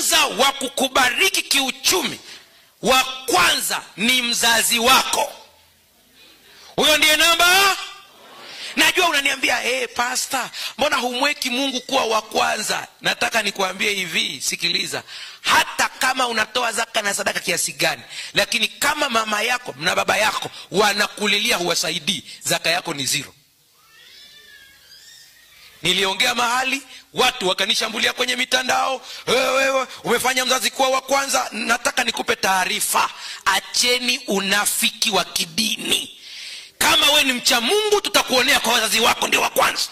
kwanza wa kukubariki kiuchumi, wa kwanza ni mzazi wako. Huyo ndiye namba. Najua unaniambia pastor, mbona humweki Mungu kuwa wa kwanza? Nataka nikuambie hivi, sikiliza. Hata kama unatoa zaka na sadaka kiasi gani, lakini kama mama yako na baba yako wanakulilia huwasaidii, zaka yako ni zero. Niliongea mahali, watu wakanishambulia kwenye mitandao, wewe umefanya mzazi kuwa wa kwanza. Nataka nikupe taarifa, acheni unafiki wa kidini. Kama we ni mcha Mungu, tutakuonea kwa wazazi wako ndio wa kwanza.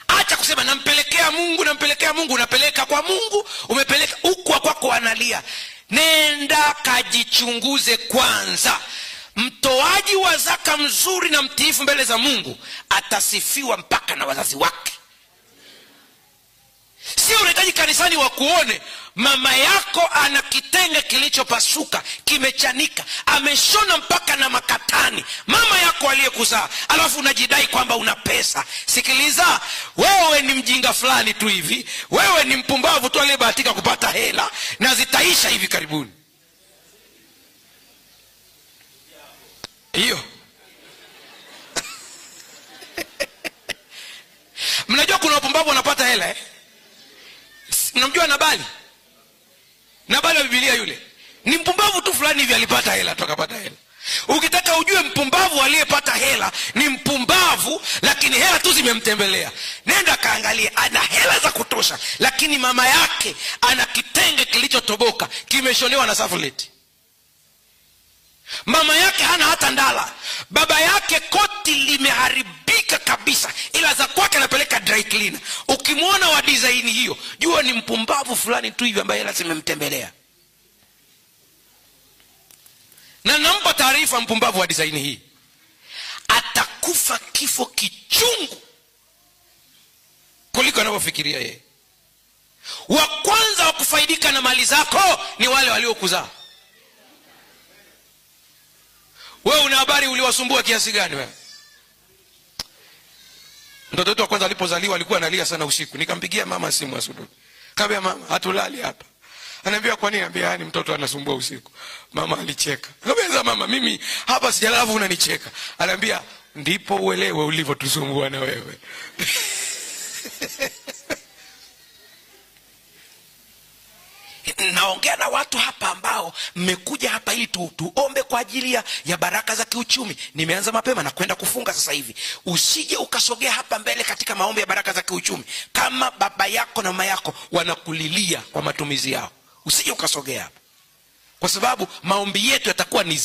Acha kusema nampelekea Mungu, nampelekea Mungu. Unapeleka kwa Mungu, umepeleka huko kwako analia. Nenda kajichunguze kwanza. Mtoaji wa zaka mzuri na mtiifu mbele za Mungu atasifiwa mpaka na wazazi wake. Sio unahitaji kanisani wakuone mama yako ana kitenge kilichopasuka, kimechanika, ameshona mpaka na makatani, mama yako aliyekuzaa, alafu unajidai kwamba una pesa. Sikiliza, wewe ni mjinga fulani tu hivi, wewe ni mpumbavu tu aliyebahatika kupata hela, na zitaisha hivi karibuni. Hiyo mnajua kuna wapumbavu wanapata hela Mnamjua Nabali? Nabali wa Biblia yule ni mpumbavu tu fulani hivi, alipata hela tu akapata hela. Ukitaka ujue mpumbavu aliyepata hela ni mpumbavu, lakini hela tu zimemtembelea, nenda kaangalia. Ana hela za kutosha, lakini mama yake ana kitenge kilichotoboka, kimeshonewa na safuleti. Mama yake hana hata ndala. Baba yake koti limeharibika kabisa, ila za kwake anapeleka dry cleaner. Ukimwona wa design hiyo, jua ni mpumbavu fulani tu hivi ambaye lazima mtembelea. Na nampa taarifa, mpumbavu wa design hii atakufa kifo kichungu kuliko anavyofikiria yeye. Wa kwanza wa kufaidika na mali zako ni wale waliokuzaa. Wewe una habari uliwasumbua kiasi gani wewe? Mtoto wetu wa kwanza alipozaliwa alikuwa analia sana usiku. Nikampigia mama simu asubuhi. Kaambia mama, hatulali hapa. Ananiambia kwa nini? Anambia ni mtoto anasumbua usiku. Mama alicheka. Kaambia mama, mimi hapa sijalala unanicheka. Ananiambia ndipo uelewe ulivyotusumbua na wewe. Naongea na watu hapa ambao mmekuja hapa ili tuombe kwa ajili ya baraka za kiuchumi. Nimeanza mapema na kwenda kufunga sasa hivi. Usije ukasogea hapa mbele katika maombi ya baraka za kiuchumi kama baba yako na mama yako wanakulilia kwa matumizi yao. Usije ukasogea hapa, kwa sababu maombi yetu yatakuwa ni